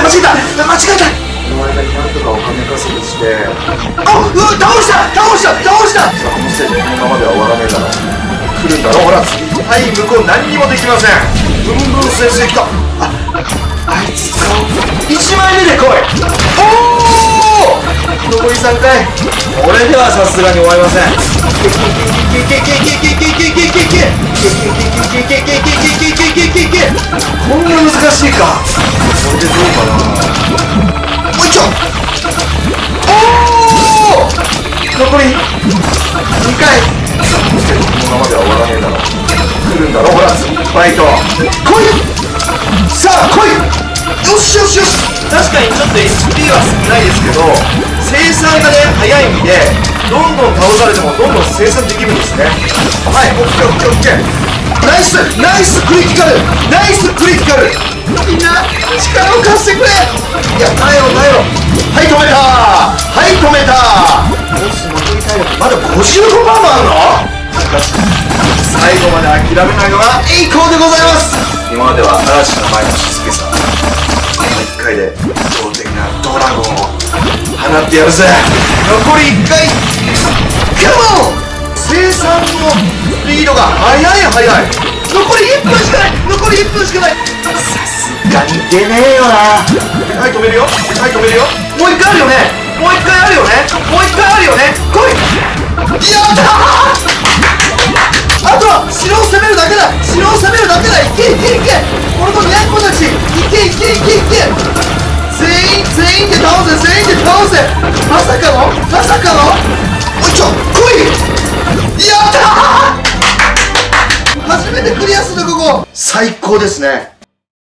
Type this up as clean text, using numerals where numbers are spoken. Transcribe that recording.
間違えた間違えた。この間になんとかお金稼ぎして、あ、うわ、倒した倒した倒した。そのせいでこのままでは終わらねえだろ。来るんだろほら次。はい、向こう何にもできません。ブンブン先生来た。あいつ使おう。1枚目で来い。おお、残り3回。これではさすがに終わりません。こんな難しいか。これでどうかな。もう一丁。おお、残り2回。そのせいでこのままでは終わらねえだろ。来るんだろほら次。ファイト来い。さあ来い。よしよしよし。確かにちょっと HP は少ないですけど、生産がね早いんで、どんどん倒されてもどんどん生産できるんですね。はい、オッケーオッケーオッケー。ナイスナイスクリティカル、ナイスクリティカル。みんな力を貸してくれ。いや、耐えろ耐えろ。はい、止めた。はい、止めた。もし残り体力まだ55%もあるの。しかし最後まで諦めないのが栄光でございます。今までは嵐の前のしずけさん、1回で強敵なドラゴンを放ってやるぜ。残り1回。カモン。生産のスピードが速い速い。残り1分しかない。残り1分しかない。さすがに出ねえよな。はい、止めるよ。はい、止めるよ。もう1回あるよね。もう1回あるよね。もう1回あるよね。来い。やったー。あとは城を攻めるだけだ。城を攻めるだけだ。いけいけいけ。俺のニャンコたち、いけいけいけいけ。全員で倒せ。全員で倒せ。まさかのまさかの。おいちょ来い。やったー。初めてクリアするここ。最高ですね。